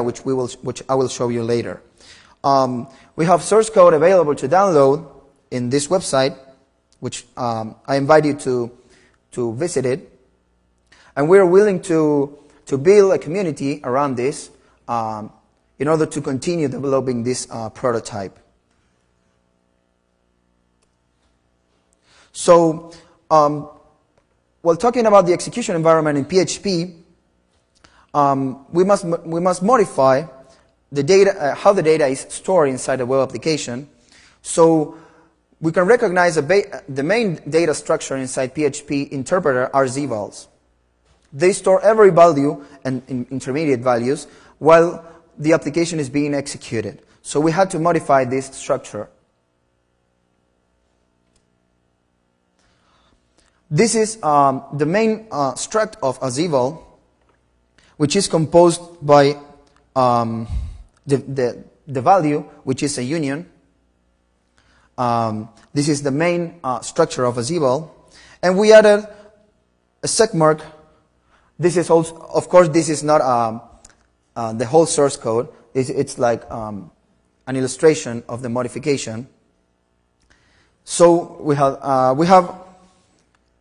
which I will show you later. We have source code available to download in this website, which I invite you to visit it. And we are willing to build a community around this in order to continue developing this prototype. So, while talking about the execution environment in PHP, we must modify the data, how the data is stored inside the web application. So we can recognize the main data structure inside PHP interpreter are zvals. They store every value and intermediate values while the application is being executed. So we had to modify this structure. This is the main struct of a zval, which is composed by the value, which is a union. This is the main structure of a zval. And we added a segmark. This is also, of course, this is not the whole source code. It's like an illustration of the modification. So we have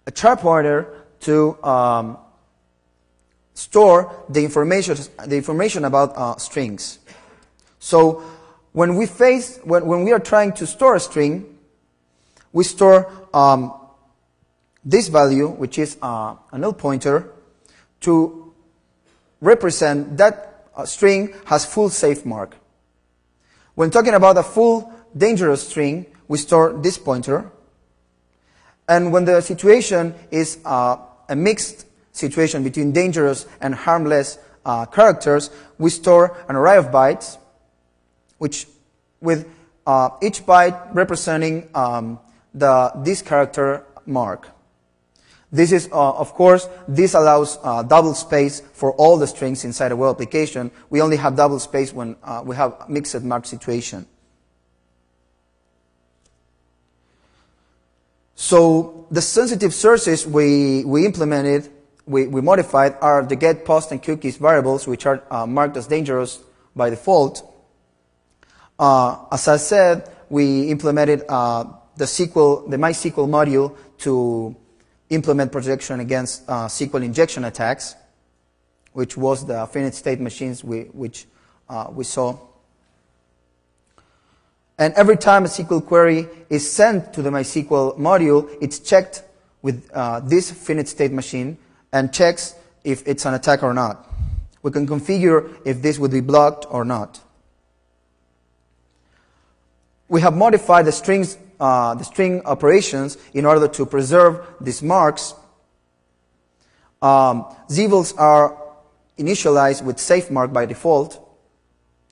a char pointer to store the information about strings. So when we are trying to store a string, we store this value, which is a null pointer, to represent that string has full safe mark. When talking about a full dangerous string, we store this pointer. And when the situation is a mixed situation between dangerous and harmless characters, we store an array of bytes, which with each byte representing this character mark. This is, of course, this allows double space for all the strings inside a web application. We only have double space when we have mixed mark situation. So the sensitive sources we implemented, we modified, are the get, post, and cookies variables, which are marked as dangerous by default. As I said, we implemented the MySQL module to implement protection against SQL injection attacks, which was the finite state machines which we saw. And every time a SQL query is sent to the MySQL module, it's checked with this finite state machine and checks if it's an attack or not. We can configure if this would be blocked or not. We have modified the string operations in order to preserve these marks. Zvals are initialized with safe mark by default,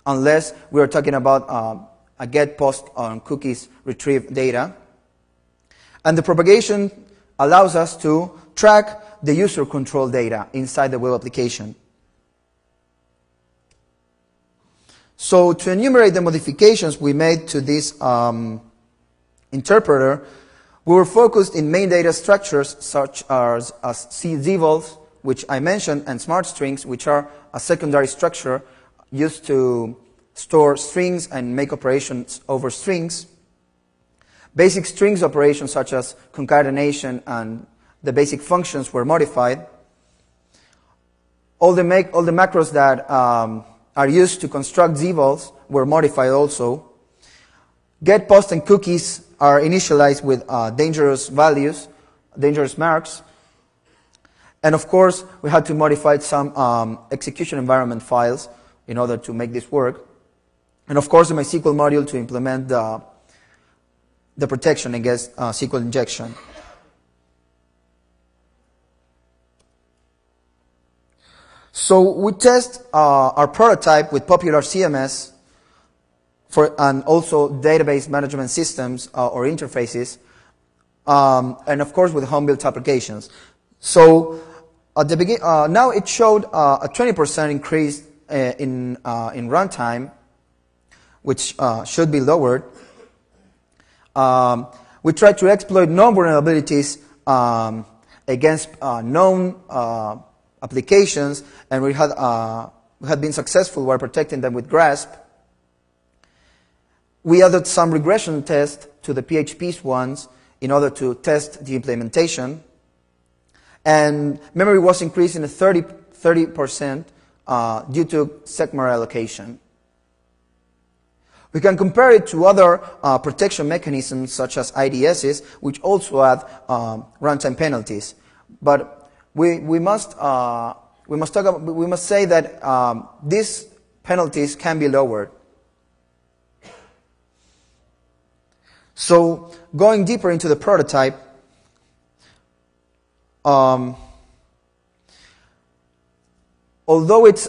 unless we are talking about a get, post, on cookies retrieve data. And the propagation allows us to track the user control data inside the web application. So to enumerate the modifications we made to this interpreter, we were focused in main data structures such as zvals, which I mentioned, and smart strings, which are a secondary structure used to store strings and make operations over strings. Basic strings operations such as concatenation and the basic functions were modified. All the macros that are used to construct zvals were modified also. Get, post, and cookies are initialized with dangerous values, dangerous marks. And of course, we had to modify some execution environment files in order to make this work. And of course, the MySQL module to implement the protection against SQL injection. So we test our prototype with popular CMS and also database management systems or interfaces, and of course with home-built applications. So at the beginning, now it showed a 20% increase in runtime, which should be lowered. We tried to exploit known vulnerabilities against known applications, and we had we had been successful while protecting them with GRASP. We added some regression tests to the PHP ones in order to test the implementation. And memory was increased in 30% due to segment allocation. We can compare it to other protection mechanisms such as IDSs, which also add runtime penalties. But we must say that these penalties can be lowered. So, going deeper into the prototype, although it's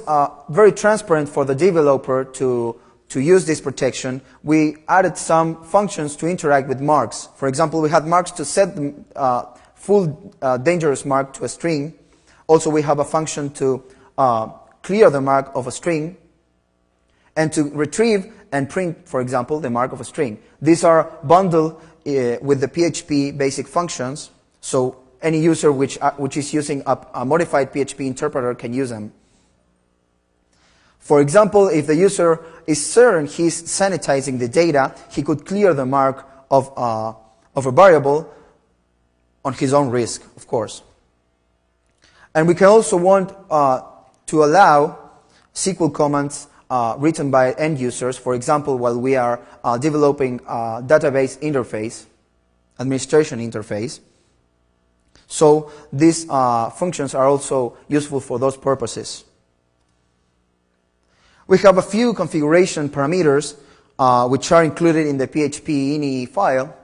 very transparent for the developer to use this protection, we added some functions to interact with marks. For example, we had marks to set the full dangerous mark to a string. Also, we have a function to clear the mark of a string, and to retrieve and print, for example, the mark of a string. These are bundled with the PHP basic functions, so any user which is using a modified PHP interpreter can use them. For example, if the user is certain he's sanitizing the data, he could clear the mark of a variable on his own risk, of course. And we can also want to allow SQL commands written by end users, for example, while we are developing a database interface, administration interface. So these functions are also useful for those purposes. We have a few configuration parameters which are included in the PHP ini file.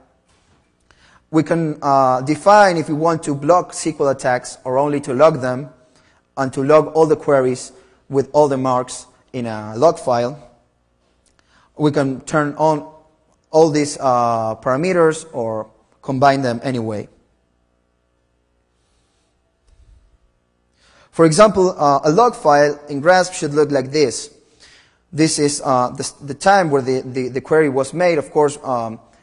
We can define if we want to block SQL attacks or only to log them, and to log all the queries with all the marks in a log file. We can turn on all these parameters or combine them anyway. For example, a log file in GRASP should look like this. This is the time where the query was made. Of course,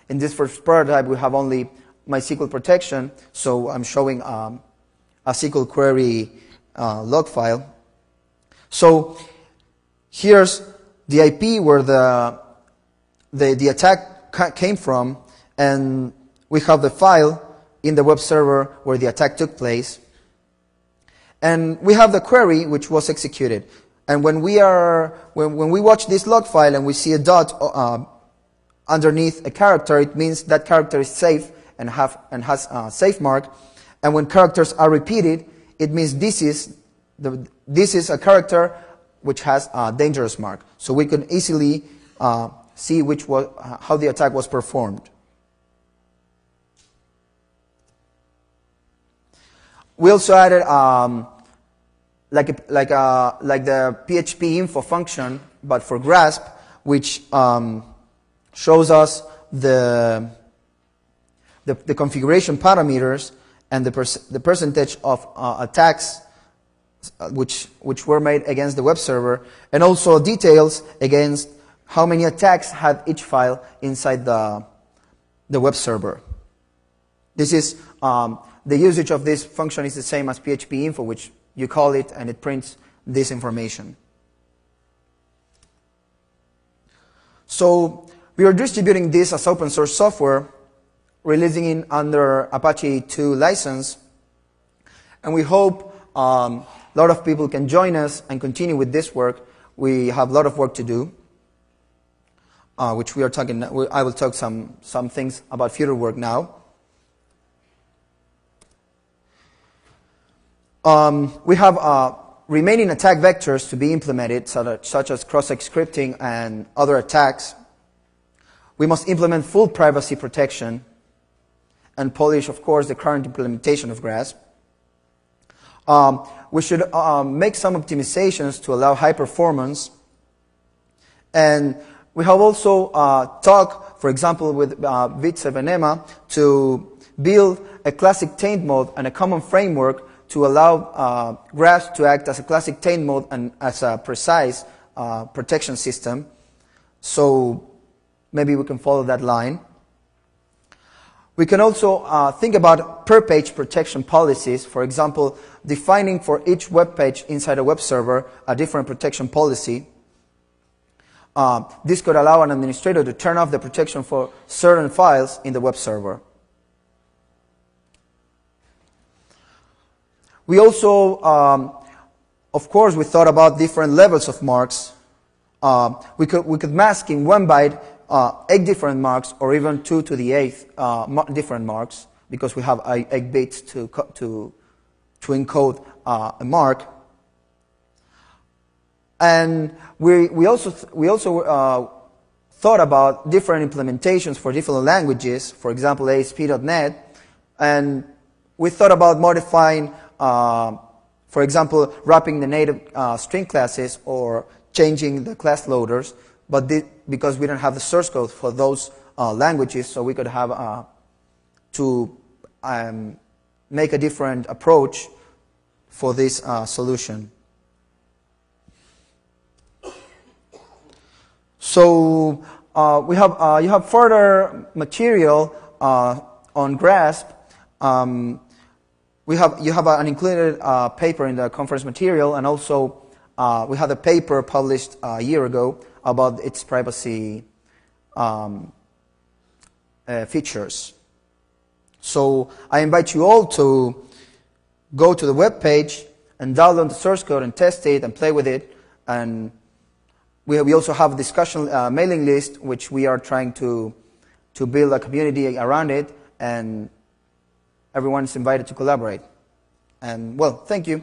in this first prototype, we have only MySQL protection, so I'm showing a SQL query log file. So here's the IP where the attack came from, and we have the file in the web server where the attack took place. And we have the query which was executed. And when we watch this log file and we see a dot underneath a character, it means that character is safe and has a safe mark. And when characters are repeated, it means this is a character which has a dangerous mark. So we can easily see how the attack was performed. We also added like the PHP info function, but for GRASP, which shows us the configuration parameters and the percentage of attacks which were made against the web server, and also details against how many attacks had each file inside the web server. This is the usage of this function is the same as PHP info, which you call it and it prints this information. So we are distributing this as open source software, releasing it under Apache 2 license, and we hope a lot of people can join us and continue with this work. We have a lot of work to do, which we are talking. I will talk some things about future work now. We have remaining attack vectors to be implemented, such as cross-site scripting and other attacks. We must implement full privacy protection and polish, of course, the current implementation of GRASP. We should make some optimizations to allow high performance. And we have also talked, for example, with V88 to build a classic taint mode and a common framework to allow GRASP to act as a classic taint mode and as a precise protection system. So maybe we can follow that line. We can also think about per-page protection policies. For example, defining for each web page inside a web server a different protection policy. This could allow an administrator to turn off the protection for certain files in the web server. We also, of course, we thought about different levels of marks. We could mask in 1 byte 8 different marks, or even 2 to the 8th different marks, because we have 8 bits to encode a mark. And we also thought about different implementations for different languages, for example, ASP.NET, and we thought about modifying, for example, wrapping the native string classes or changing the class loaders, but because we don't have the source code for those languages, so we could have to make a different approach for this solution. So you have further material on GRASP. You have an included paper in the conference material, and also we had a paper published a year ago about its privacy features. So I invite you all to go to the web page and download the source code and test it and play with it. And we also have a discussion mailing list, which we are trying to build a community around it, and everyone is invited to collaborate. And well, thank you.